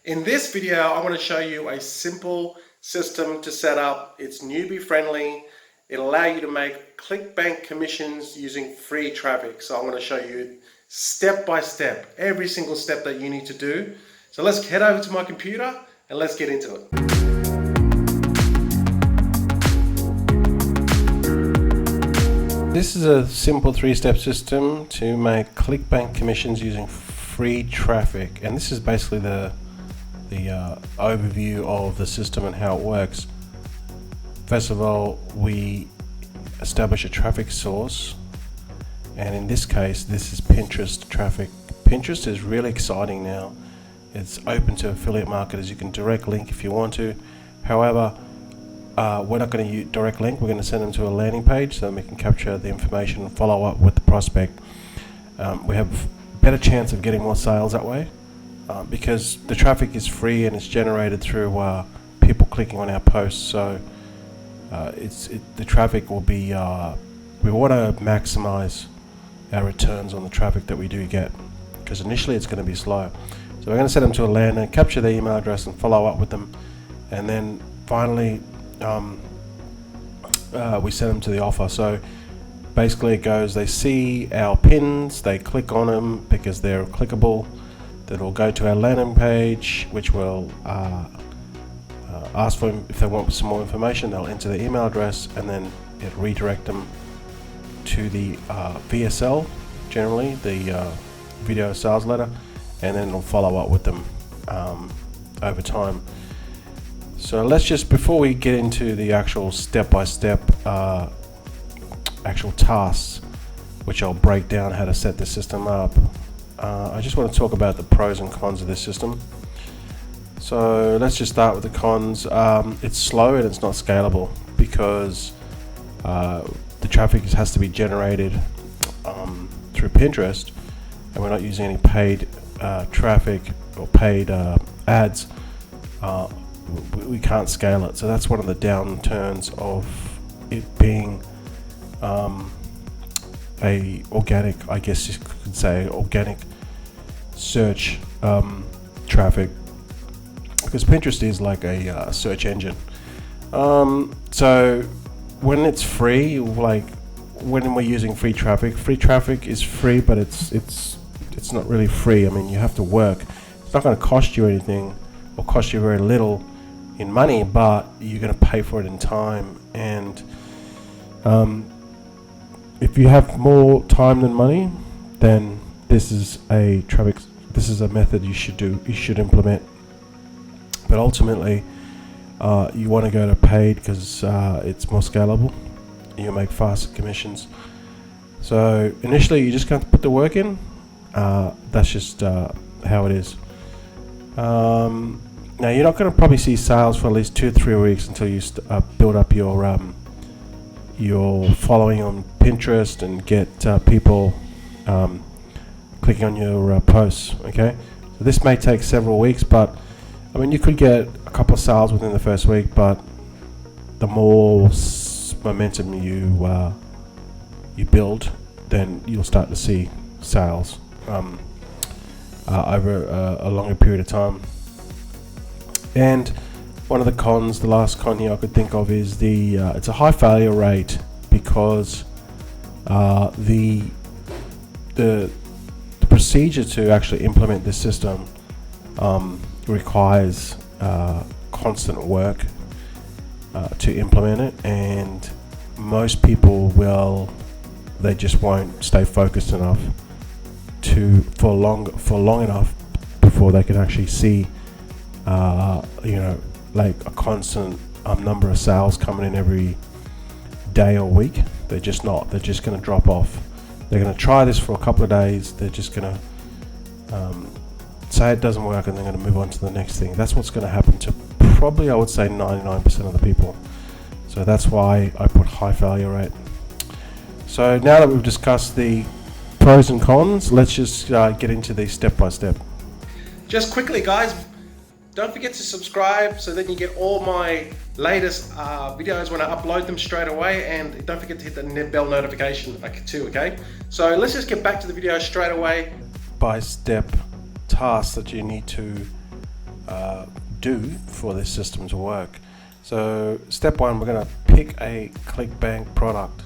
In this video, I want to show you a simple system to set up. It's newbie friendly. It'll allow you to make Clickbank commissions using free traffic. So I'm going to show you step by step, every single step that you need to do. So let's head over to my computer and let's get into it. This is a simple three-step system to make Clickbank commissions using free traffic. And this is basically the overview of the system and how it works. First of all, we establish a traffic source, and in this case this is Pinterest traffic. Pinterest is really exciting now. It's open to affiliate marketers. You can direct link if you want to. However, we're not going to use direct link. We're going to send them to a landing page so that we can capture the information and follow up with the prospect. We have better chance of getting more sales that way. Because the traffic is free and it's generated through people clicking on our posts, so the traffic will be. We want to maximize our returns on the traffic that we do get, because initially it's going to be slow. So we're going to send them to a landing, capture their email address, and follow up with them, and then finally we send them to the offer. So basically, it goes: they see our pins, they click on them because they're clickable. Then we'll go to our landing page, which will ask for them if they want some more information. They'll enter their email address, and then it'll redirect them to the VSL, generally the video sales letter, and then it'll follow up with them over time. So let's just, before we get into the actual step-by-step actual tasks, which I'll break down how to set the system up, I just want to talk about the pros and cons of this system. So let's just start with the cons. It's slow and it's not scalable because the traffic has to be generated through Pinterest, and we're not using any paid traffic or paid ads. We can't scale it, so that's one of the downturns of it being a organic, I guess you could say, organic search traffic, because Pinterest is like a search engine. So when it's free, like when we're using free traffic is free, but it's not really free. I mean, you have to work. It's not going to cost you anything or cost you very little in money, but you're going to pay for it in time. And if you have more time than money, then this is a method you should implement. But ultimately, you want to go to paid because it's more scalable. You make faster commissions. So initially, you just got to put the work in. That's just how it is. Now you're not going to probably see sales for at least 2 or 3 weeks until you build up your following on Pinterest and get people clicking on your posts. Okay, so this may take several weeks, but I mean, you could get a couple of sales within the first week, but the more momentum you build, then you'll start to see sales over a longer period of time. And one of the cons, the last con here I could think of, is it's a high failure rate because the procedure to actually implement this system requires constant work to implement it, and most people they just won't stay focused enough for long enough before they can actually see like a constant number of sales coming in every day or week. They're just not. They're just going to drop off. They're going to try this for a couple of days. They're just going to say it doesn't work, and they're going to move on to the next thing. That's what's going to happen to probably, I would say, 99% of the people. So that's why I put high failure rate. So now that we've discussed the pros and cons, let's just get into the step by step. Just quickly, guys, don't forget to subscribe so that you get all my latest videos when I upload them straight away, and don't forget to hit the bell notification too, okay? So let's just get back to the video straight away. By step tasks that you need to do for this system to work. So step one, we're going to pick a Clickbank product.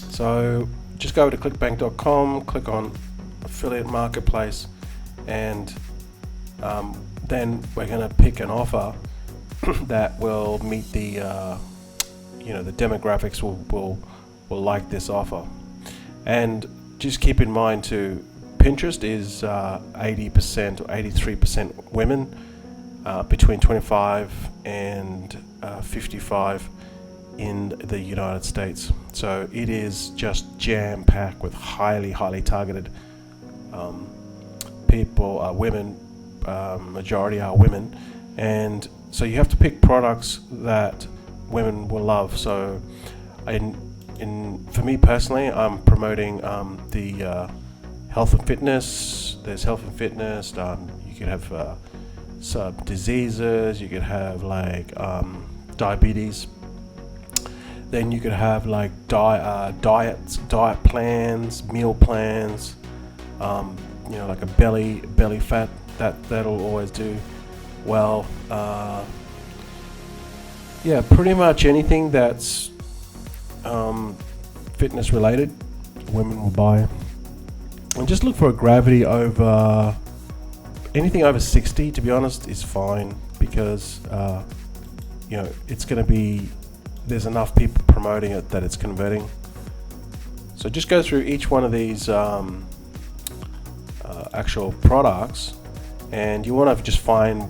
So just go to clickbank.com, click on affiliate marketplace, and then we're going to pick an offer that will meet the the demographics will like this offer. And just keep in mind too, Pinterest is 80% or 83% women between 25 and 55 in the United States. So it is just jam-packed with highly targeted people, women. Majority are women, and so you have to pick products that women will love. So for me personally, I'm promoting the health and fitness. There's health and fitness. You could have some diseases. You could have like diabetes. Then you could have like diet plans, meal plans. Like a belly fat. That'll always do well. Pretty much anything that's fitness related, women will buy. And just look for a gravity over anything over 60. To be honest, is fine, because it's going to be, there's enough people promoting it that it's converting. So just go through each one of these actual products, and you want to just find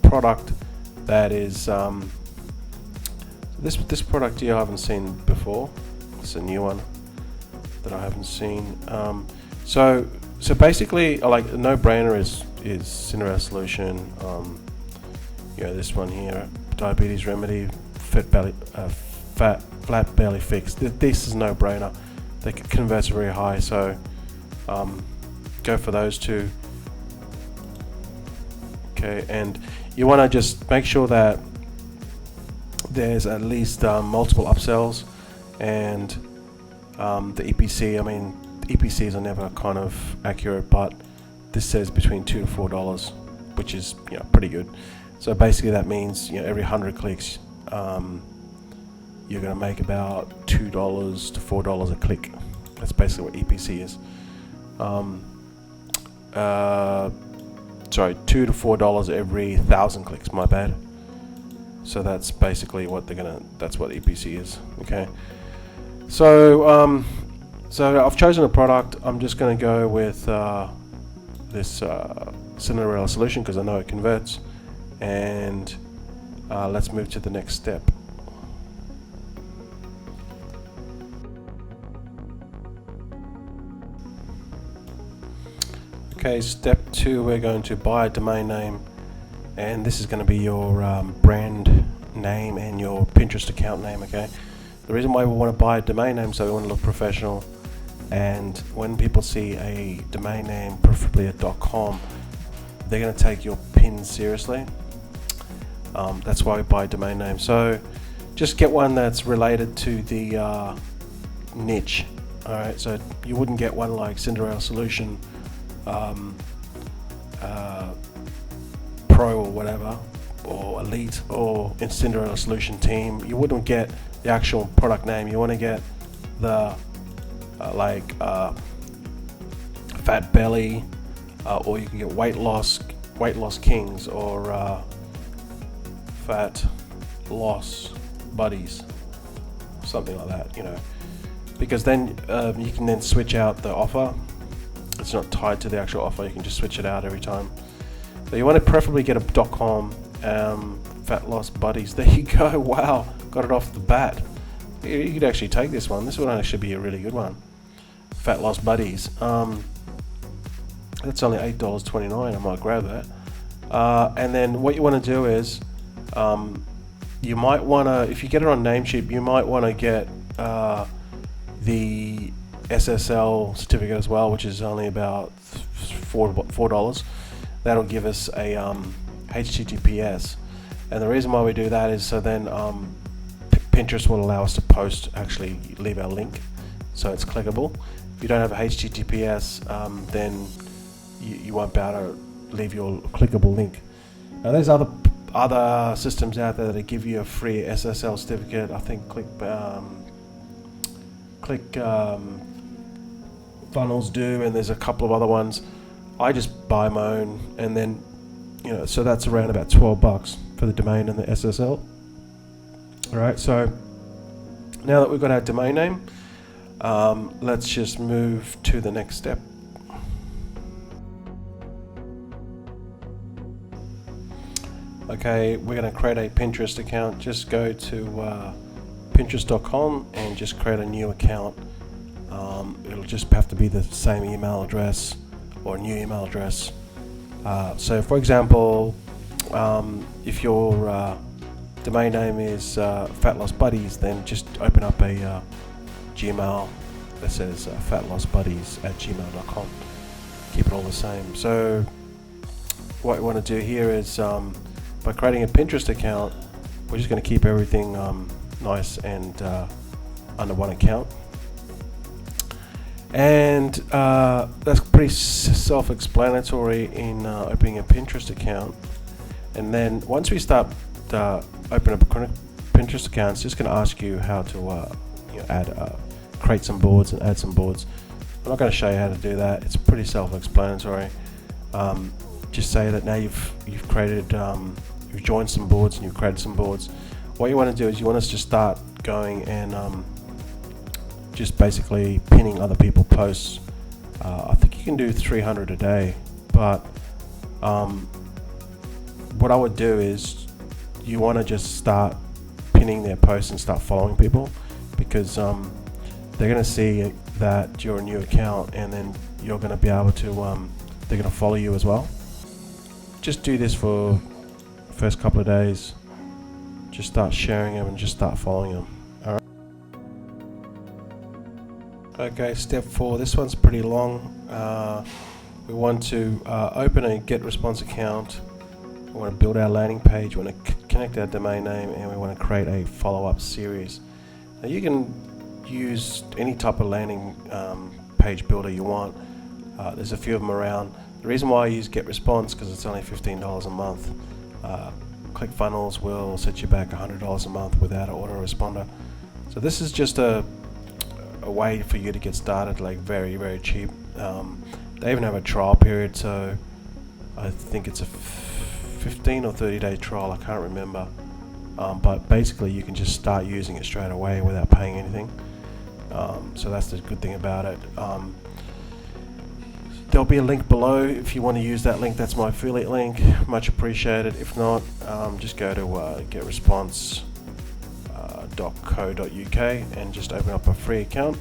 product that is this product here I haven't seen before. It's a new one that I haven't seen. So basically, like a no-brainer is Cinderella Solution. This one here, diabetes remedy, flat belly fix. This is no-brainer. They converts very high, so go for those two. Okay, and you want to just make sure that there's at least multiple upsells, and the EPC. I mean, EPCs are never kind of accurate, but this says between $2 to $4, which is pretty good. So basically, that means every 100 clicks, you're going to make about $2 to $4 a click. That's basically what EPC is. $2 to $4 every 1,000 clicks. My bad. So that's basically what that's what EPC is. Okay. So I've chosen a product. I'm just going to go with this Cinderella Solution because I know it converts. And let's move to the next step. Okay, step 2, we're going to buy a domain name, and this is going to be your brand name and your Pinterest account name. Okay, the reason why we want to buy a domain name, so we want to look professional, and when people see a domain name, preferably a .com, they're going to take your pin seriously. That's why we buy a domain name. So just get one that's related to the niche. Alright, so you wouldn't get one like Cinderella Solution Pro or whatever, or Elite, or in Cinderella Solution Team. You wouldn't get the actual product name. You want to get the Fat Belly, or you can get Weight Loss Kings, or Fat Loss Buddies, something like that. Because then you can then switch out the offer. It's not tied to the actual offer. You can just switch it out every time. So you want to preferably get a .com, Fat Loss Buddies. There you go. Wow, got it off the bat. You could actually take this one. This would actually be a really good one. Fat Loss Buddies. That's only $8.29. I might grab that. And then what you want to do is, you might want to, if you get it on Namecheap, you might want to get the SSL certificate as well, which is only about $4. That'll give us a HTTPS, and the reason why we do that is so then Pinterest will allow us to actually leave our link, so it's clickable. If you don't have a HTTPS, then you won't be able to leave your clickable link. Now there's other systems out there that give you a free SSL certificate. I think Funnels do, and there's a couple of other ones. I just buy my own, and then so that's around about $12 for the domain and the SSL. All right, so now that we've got our domain name, let's just move to the next step. Okay, we're going to create a Pinterest account. Just go to pinterest.com and just create a new account. It'll just have to be the same email address or a new email address. So for example, if your domain name is Fat Loss Buddies, then just open up a Gmail that says fatlostbuddies@gmail.com. Keep it all the same. So what we want to do here is by creating a Pinterest account, we're just going to keep everything nice and under one account. And that's pretty self-explanatory in opening a Pinterest account. And then once we start open up a Pinterest account, it's just going to ask you how to create some boards and add some boards. I'm not going to show you how to do that. It's pretty self-explanatory. Just say that now you've created, you've joined some boards and you've created some boards. What you want to do is you want us to start going and just basically pinning other people's posts. I think you can do 300 a day, but what I would do is you want to just start pinning their posts and start following people, because they're going to see that you're a new account, and then you're going to be able to they're going to follow you as well. Just do this for the first couple of days. Just start sharing them and just start following them. Alright. Okay, step 4. This one's pretty long. We want to open a Getresponse account. We want to build our landing page. We want to connect our domain name, and we want to create a follow-up series. Now you can use any type of landing page builder you want. There's a few of them around. The reason why I use Getresponse because it's only $15 a month. ClickFunnels will set you back $100 a month without an autoresponder. So this is just a way for you to get started, like very, very cheap. They even have a trial period, so I think it's a 15 or 30-day trial, I can't remember. But basically you can just start using it straight away without paying anything. So that's the good thing about it. There'll be a link below if you want to use that link. That's my affiliate link. Much appreciated. If not, just go to getresponse.co.uk and just open up a free account.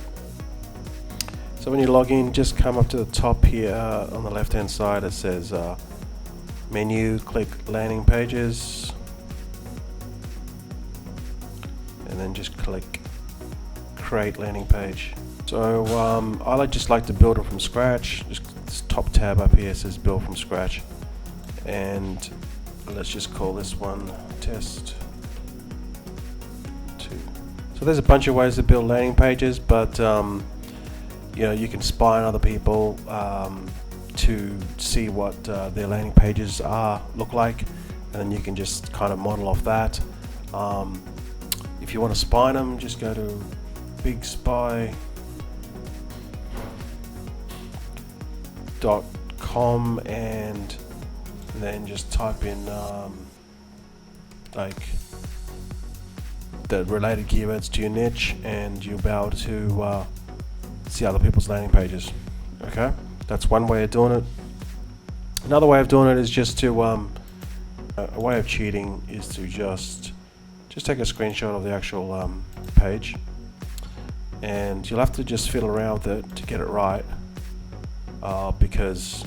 So when you log in, just come up to the top here on the left hand side. It says menu, click landing pages, and then just click create landing page. So I just like to build it from scratch. Just this top tab up here says build from scratch, and let's just call this one test 2. So there's a bunch of ways to build landing pages, but you can spy on other people to see what their landing pages look like, and then you can just kind of model off that. If you want to spy on them, just go to bigspy.com and then just type in like the related keywords to your niche, and you'll be able to see other people's landing pages. Okay, that's one way of doing it. Another way of doing it is just to a way of cheating is to just take a screenshot of the actual page, and you'll have to just fiddle around with it to get it right, because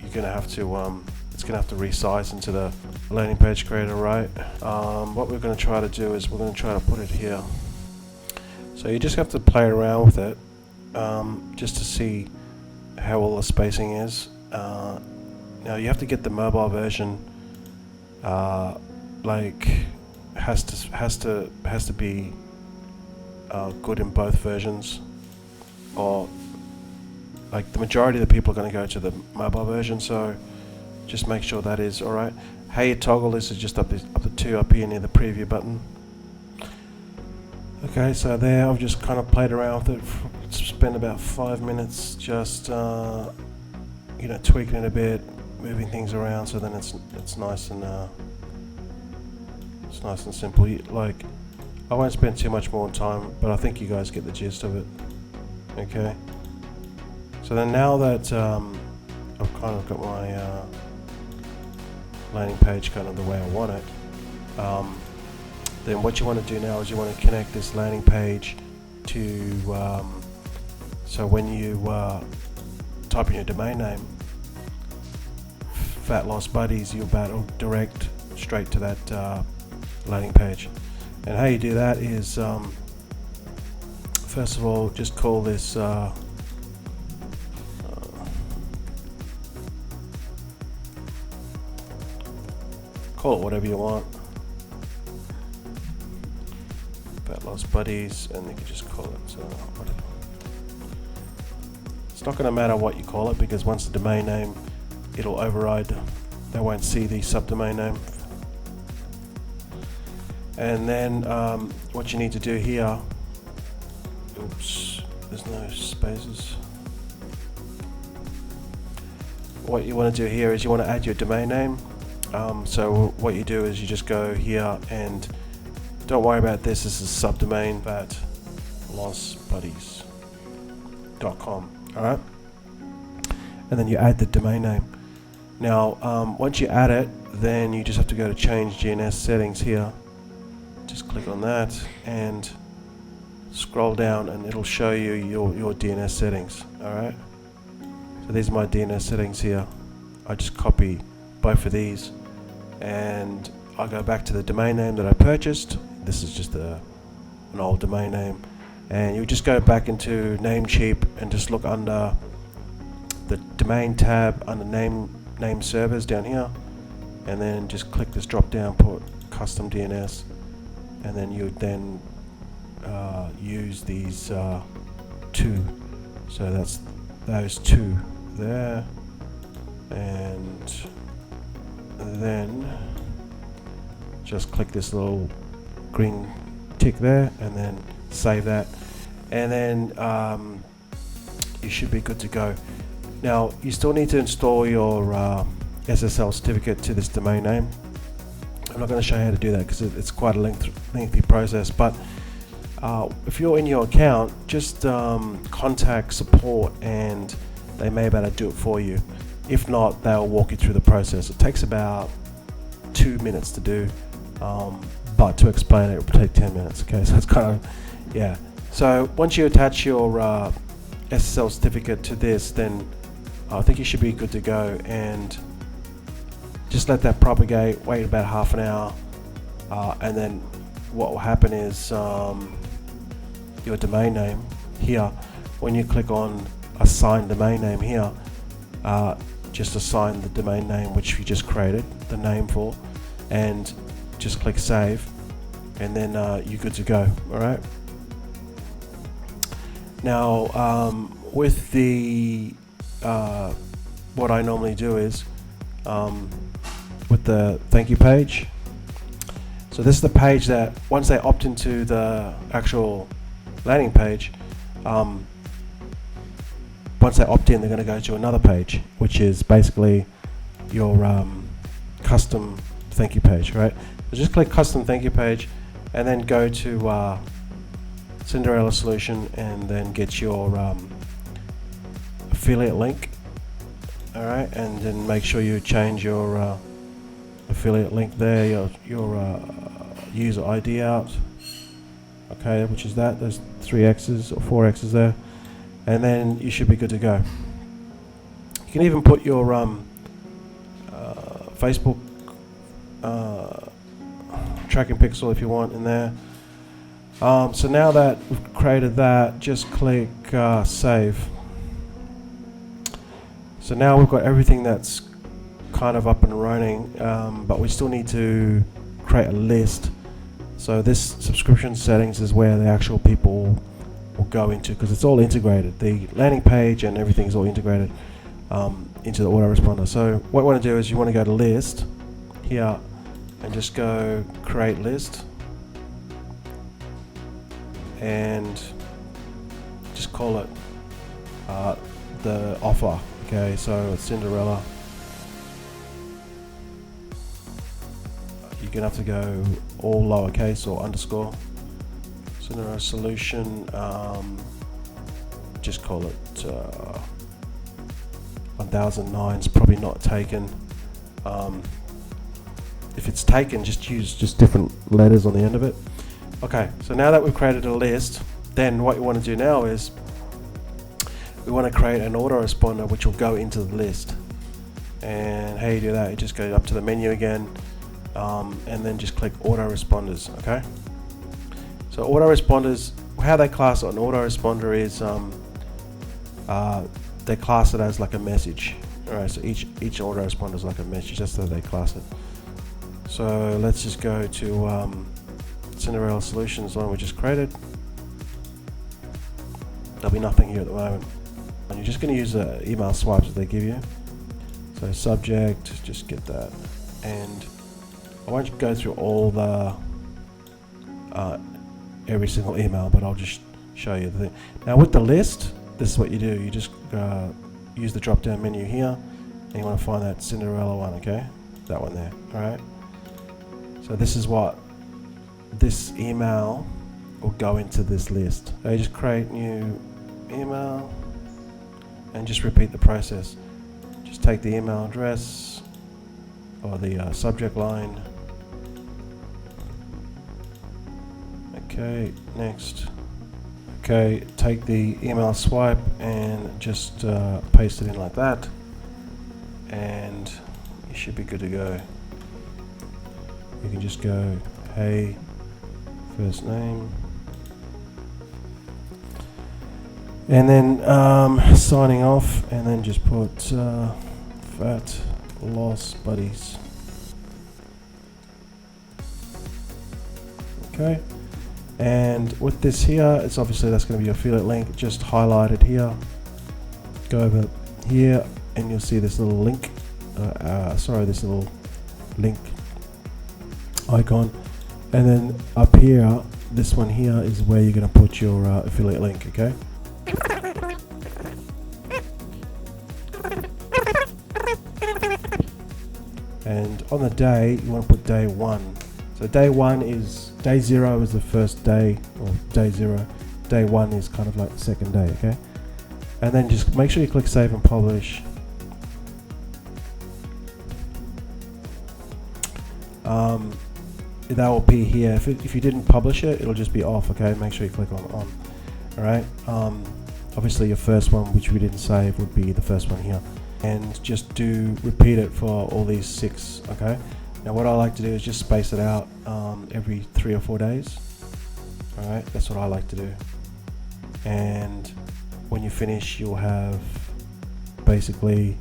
you're gonna have to it's gonna have to resize into the landing page creator, right? What we're gonna try to do is we're gonna try to put it here. So you just have to play around with it just to see how all the spacing is. Now you have to get the mobile version, has to be good in both versions, or like the majority of the people are going to go to the mobile version. So just make sure that is alright. How you toggle this is just up the 2 up here near the preview button. Okay, so there I've just kind of played around with it, spent about 5 minutes just tweaking it a bit, moving things around, so then it's nice and simple. Like, I won't spend too much more time, but I think you guys get the gist of it. Okay, so then now that I've kind of got my landing page kind of the way I want it, then what you want to do now is you want to connect this landing page to so when you type in your domain name, Fat Loss Buddies, it'll direct straight to that landing page. And how you do that is first of all, just call this call it whatever you want, Fat Loss Buddies, and you can just call it whatever. It's not going to matter what you call it, because once the domain name, it'll override, they won't see the subdomain name. And then what you need to do here, oops, there's no spaces. What you want to do here is you want to add your domain name. So what you do is you just go here, and don't worry about this is subdomain fatlossbuddies.com. Alright, and then you add the domain name. Now once you add it, then you just have to go to change DNS settings here. Just click on that and scroll down, and it'll show you your DNS settings. Alright, so these are my DNS settings here. I just copy both of these, and I go back to the domain name that I purchased. This is just an old domain name, and you just go back into Namecheap and just look under the domain tab under name servers down here, and then just click this drop down, put custom DNS, and then you would then use these two. So that's those two there, and then just click this little green tick there, and then save that, and then you should be good to go. Now you still need to install your SSL certificate to this domain name. I'm not going to show you how to do that because it's quite a lengthy process, but if you're in your account, just contact support and they may be able to do it for you. If not, they'll walk you through the process. It takes about 2 minutes to do, but to explain it will take 10 minutes. Okay, so it's kind of, yeah. So once you attach your SSL certificate to this, then I think you should be good to go, and just let that propagate, wait about half an hour, and then what will happen is your domain name here, when you click on assign domain name here, just assign the domain name which you just created the name for, and just click save, and then you're good to go. Alright, now with the what I normally do is with the thank you page, so this is the page that once they opt into the actual landing page, once they opt in, they're going to go to another page, which is basically your custom thank you page, right? So just click custom thank you page, and then go to Cinderella Solution, and then get your affiliate link. All right, and then make sure you change your affiliate link there, your user ID out. Okay, which is that. There's 3 X's or 4 X's there, and then you should be good to go. You can even put your Facebook tracking pixel if you want in there. So now that we've created that, just click save. So now we've got everything that's kind of up and running, but we still need to create a list. So this subscription settings is where the actual people will go into, because it's all integrated. The landing page and everything is all integrated. into the autoresponder. So what you want to do is you want to go to list here and just go create list and just call it the offer. Okay, so it's Cinderella. You're gonna have to go all lowercase or underscore. Cinderella solution. Just call it 1009. It's probably not taken. If it's taken, just use different letters on the end of it. Okay, so now that we've created a list, then what you want to do now is we want to create an autoresponder which will go into the list. And how you do that, you just go up to the menu again, and then just click autoresponders. Okay, so autoresponders, how they class an autoresponder is they class it as like a message. Alright, so each autoresponder is like a message. That's how they class it. So let's just go to Cinderella Solutions, one we just created. There'll be nothing here at the moment, and you're just going to use the email swipes that they give you. So subject, just get that, and I won't go through all the every single email, but I'll just show you the thing. Now with the list, this is what you do. You just use the drop down menu here, and you want to find that Cinderella one. Okay, that one there. All right, so this is what this email will go into this list. So you just create new email and just repeat the process. Just take the email address or the subject line. Okay, next. Okay, take the email swipe and just paste it in like that, and you should be good to go. You can just go, hey, first name, and then signing off, and then just put fat loss buddies. Okay, and with this here, it's obviously that's going to be your affiliate link. Just highlight it here, go over here, and you'll see this little link. This little link icon, and then up here, this one here is where you're going to put your affiliate link. Okay. And on the day, you want to put day 1. So day 0 is the first day, or day 0. Day 1 is kind of like the second day. Okay. And then just make sure you click save and publish. That will be here. If you didn't publish it, it'll just be off. Okay, make sure you click on on. All right. Obviously, your first one, which we didn't save, would be the first one here, and just repeat it for all these 6. Okay. Now, what I like to do is just space it out every 3 or 4 days. All right, that's what I like to do. And when you finish, you'll have basically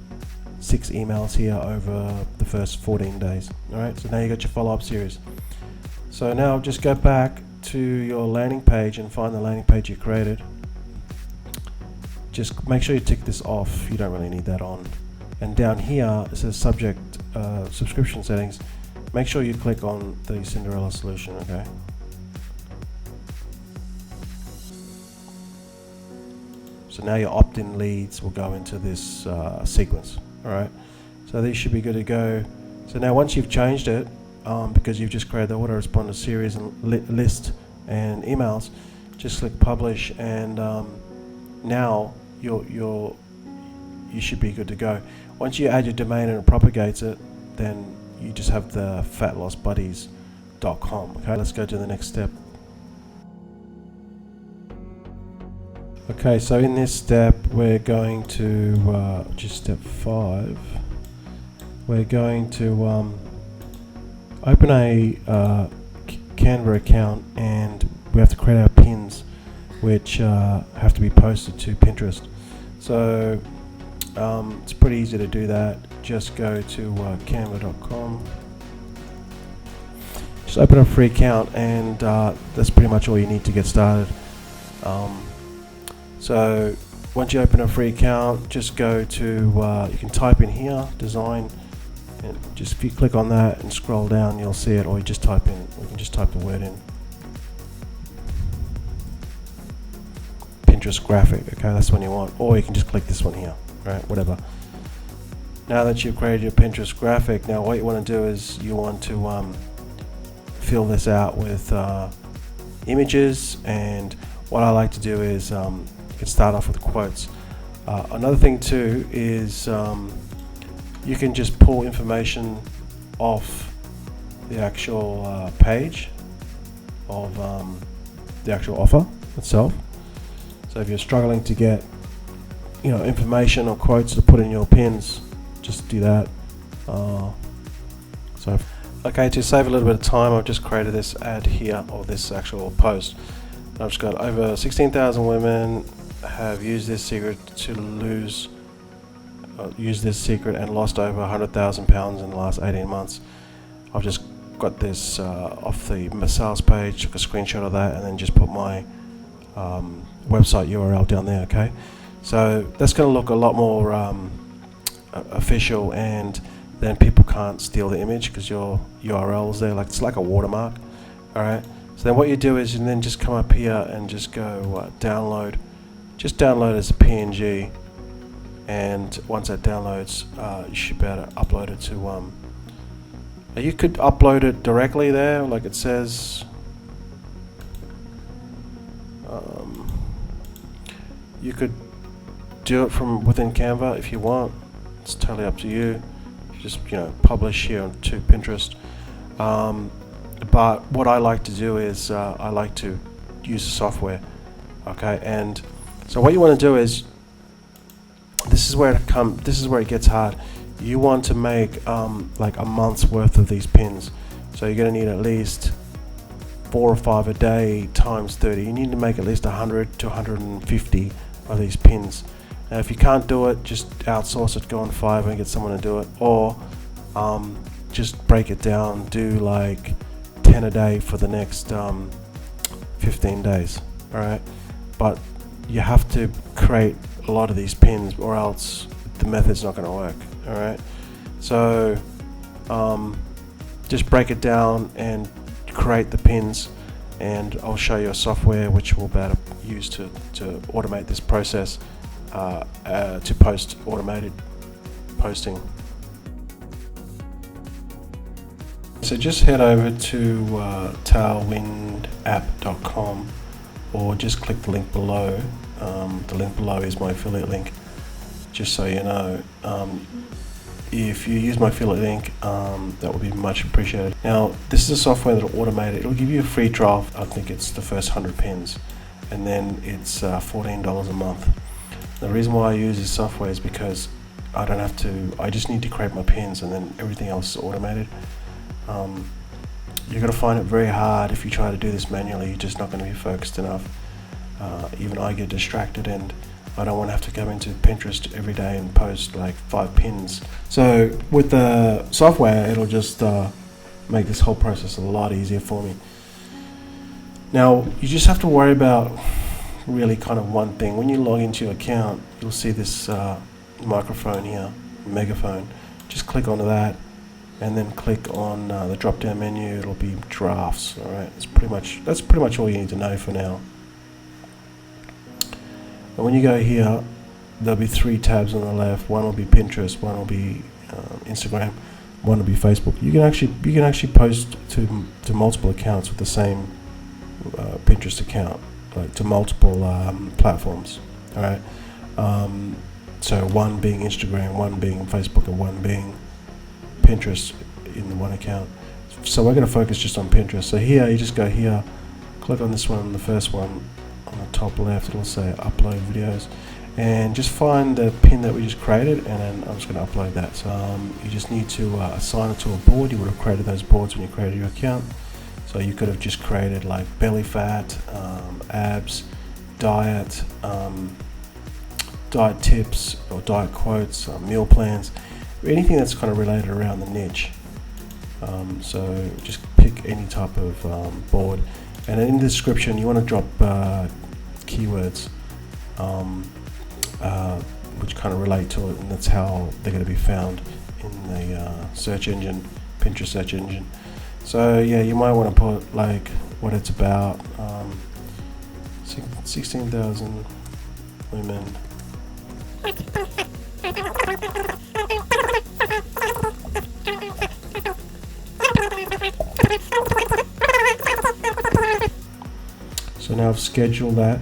6 emails here over the first 14 days. All right, so now you got your follow-up series. So now just go back to your landing page and find the landing page you created. Just make sure you tick this off. You don't really need that on. And down here it says subject subscription settings. Make sure you click on the Cinderella solution. Okay. So now your opt-in leads will go into this sequence. All right. So these should be good to go. So now once you've changed it, because you've just created the autoresponder series and list and emails, just click publish, and now you should be good to go. Once you add your domain and it propagates it, then you just have the fatlossbuddies.com. Okay, let's go to the next step. Okay, so in this step, we're going to just step 5. We're going to open a Canva account, and we have to create our pins, which have to be posted to Pinterest. So it's pretty easy to do that. Just go to canva.com. Just open a free account, and that's pretty much all you need to get started. So once you open a free account, just go to, you can type in here, design, and just if you click on that and scroll down, you'll see it, or you just type in, you can just type the word in. Pinterest graphic, okay, that's the one you want, or you can just click this one here, right, whatever. Now that you've created your Pinterest graphic, now what you want to do is you want to fill this out with images, and what I like to do is you can start off with quotes. Another thing too is you can just pull information off the actual page of the actual offer itself. So if you're struggling to get, you know, information or quotes to put in your pins, just do that. Okay, to save a little bit of time, I've just created this ad here, or this actual post. I've just got over 16,000 women have used this secret and lost over 100,000 pounds in the last 18 months. I've just got this off the sales page, took a screenshot of that, and then just put my website URL down there. Okay, so that's going to look a lot more official, and then people can't steal the image because your URL is there, like it's like a watermark. All right. So then what you do is you then just come up here and just go download. Just download as a PNG, and once that downloads, you should be able to upload it to. You could upload it directly there, like it says. You could do it from within Canva if you want. It's totally up to you. Just, you know, publish here to Pinterest. But what I like to do is I like to use the software. Okay, and so what you want to do is this is where it gets hard. You want to make like a month's worth of these pins. So you're going to need at least 4 or 5 a day times 30. You need to make at least 100 to 150 of these pins. Now if you can't do it, just outsource it, go on Fiverr and get someone to do it, or just break it down, do like 10 a day for the next 15 days. Alright, but you have to create a lot of these pins or else the method's not going to work. Alright, so just break it down and create the pins, and I'll show you a software which we'll be able to use to automate this process, to post automated posting. So just head over to tailwindapp.com, or just click the link below. The link below is my affiliate link, just so you know. If you use my affiliate link, that would be much appreciated. Now, this is a software that will automate it. It'll give you a free trial. I think it's the first 100 pins, and then it's $14 a month. The reason why I use this software is because I don't have to. I just need to create my pins, and then everything else is automated. You're going to find it very hard if you try to do this manually. You're just not going to be focused enough. Even I get distracted, and I don't want to have to go into Pinterest every day and post like 5 pins. So with the software, it'll just make this whole process a lot easier for me. Now, you just have to worry about really kind of one thing. When you log into your account, you'll see this microphone here, megaphone. Just click onto that, and then click on the drop-down menu. It'll be drafts. All right, that's pretty much all you need to know for now. And when you go here, there'll be 3 tabs on the left. One will be Pinterest, one will be Instagram, one will be Facebook. You can actually post to multiple accounts with the same Pinterest account, like to multiple platforms. All right. So one being Instagram, one being Facebook, and one being Pinterest in the one account. So we're going to focus just on Pinterest. So here, you just go here, click on this one, the first one on the top left. It'll say upload videos, and just find the pin that we just created, and then I'm just going to upload that. So you just need to assign it to a board. You would have created those boards when you created your account. So you could have just created like belly fat, abs, diet tips or diet quotes, meal plans, anything that's kind of related around the niche. So just pick any type of board, and in the description you want to drop keywords. which kind of relate to it, and that's how they're going to be found in the search engine, Pinterest search engine. So yeah, you might want to put like what it's about, 16,000 women. So now I've scheduled that.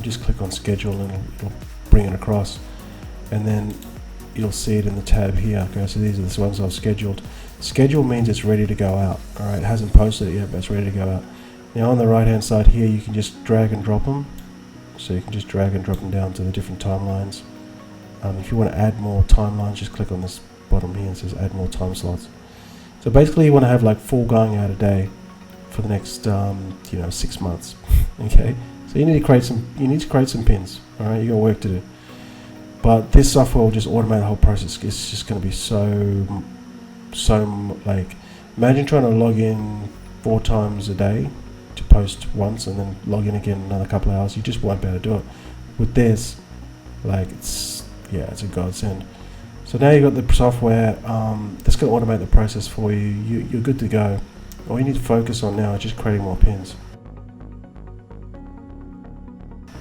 Just click on schedule and it'll bring it across, and then you'll see it in the tab here. Okay, so these are the ones I've scheduled. Schedule means it's ready to go out. All right, it hasn't posted it yet, but it's ready to go out. Now on the right hand side here, you can just drag and drop them. So you can just drag and drop them down to the different timelines. If you want to add more timelines, just click on this bottom here and it says add more time slots. So basically you want to have like 4 going out a day for the next 6 months. Okay, so you need to create some pins. All right, you got work to do. But this software will just automate the whole process. It's just going to be so like, imagine trying to log in 4 times a day to post once and then log in again another couple of hours. You just won't be able to do it. With this, like, it's a godsend. So now you've got the software that's going to automate the process for you. You're good to go. All you need to focus on now is just creating more pins.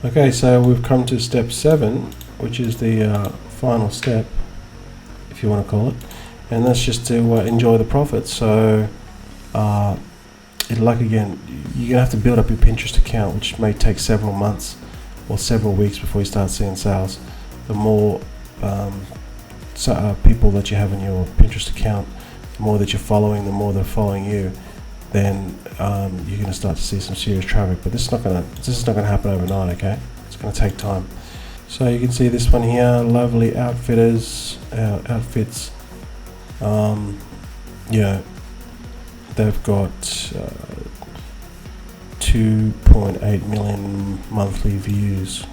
Okay, so we've come to step 7, which is the final step, if you want to call it, and that's just to enjoy the profits. So again, you're gonna have to build up your Pinterest account, which may take several months or several weeks before you start seeing sales. The more people that you have in your Pinterest account, the more that you're following, the more they're following you, then you're going to start to see some serious traffic. But this is not going to happen overnight. Okay, it's going to take time. So you can see this one here, Lovely Outfitters outfits. They've got 2.8 million monthly views.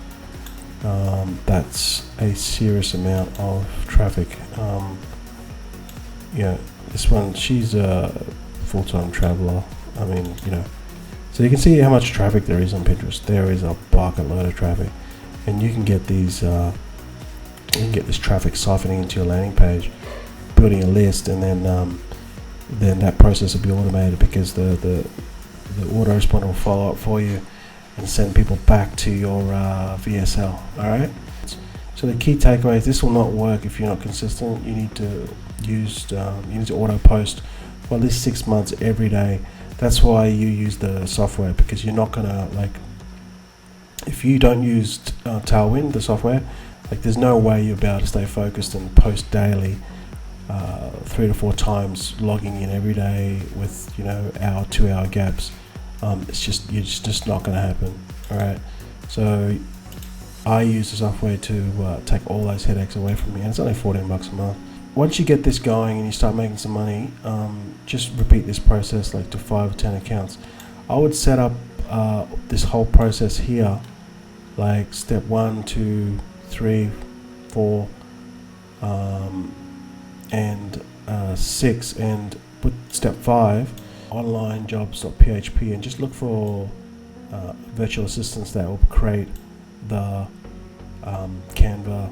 That's a serious amount of traffic. This one, she's a full-time traveler. I mean, so you can see how much traffic there is on Pinterest. There is a bucket load of traffic, and you can get these. You can get this traffic siphoning into your landing page, building a list, and then that process will be automated because the autoresponder will follow up for you and send people back to your VSL. All right. So the key takeaway is this will not work if you're not consistent. You need to auto post for at least 6 months every day. That's why you use the software, because you're not gonna, like, if you don't use Tailwind, the software, like, there's no way you'll be able to stay focused and post daily, 3 to 4 times, logging in every day with hour, 2 hour gaps. It's just not going to happen. All right. So I use the software to take all those headaches away from me, and it's only $14 a month. Once you get this going and you start making some money, just repeat this process like to 5 or 10 accounts. I would set up this whole process here, like step 1, 2, 3, 4, and 6, and put step 5, onlinejobs.php, and just look for virtual assistants that will create the Canva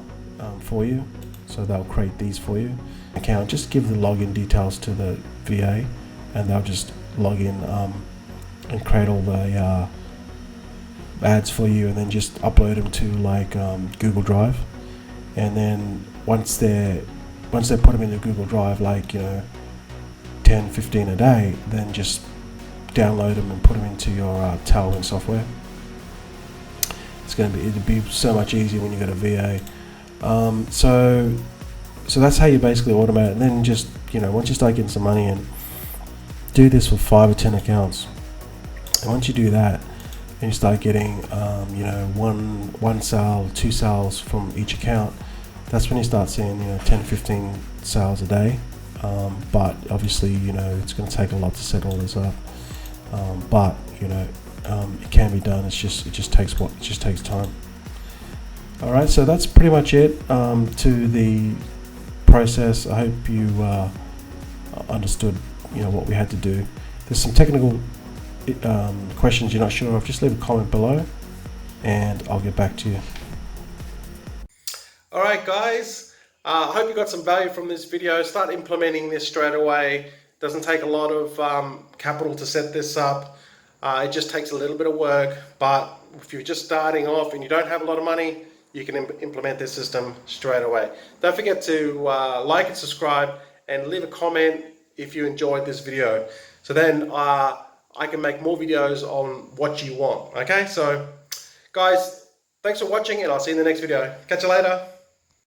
for you. So they'll create these for you. Account, just give the login details to the VA, and they'll just log in and create all the ads for you, and then just upload them to like Google Drive. And then once they put them into Google Drive, like 10, 15 a day, then just download them and put them into your Tailwind software. It'll be so much easier when you got a VA. So that's how you basically automate it. And then just once you start getting some money in, do this for 5 or 10 accounts. And once you do that, and you start getting one sale, 2 sales from each account, that's when you start seeing 10, 15 sales a day. But obviously it's going to take a lot to set all this up. But it can be done. It just takes time. All right, so that's pretty much it to the process. I hope you understood what we had to do. There's some technical questions you're not sure of, just leave a comment below and I'll get back to you. All right, guys. I hope you got some value from this video. Start implementing this straight away. Doesn't take a lot of capital to set this up. It just takes a little bit of work, but if you're just starting off and you don't have a lot of money, you can implement this system straight away. Don't forget to like and subscribe and leave a comment if you enjoyed this video. So then I can make more videos on what you want. Okay, so guys, thanks for watching and I'll see you in the next video. Catch you later.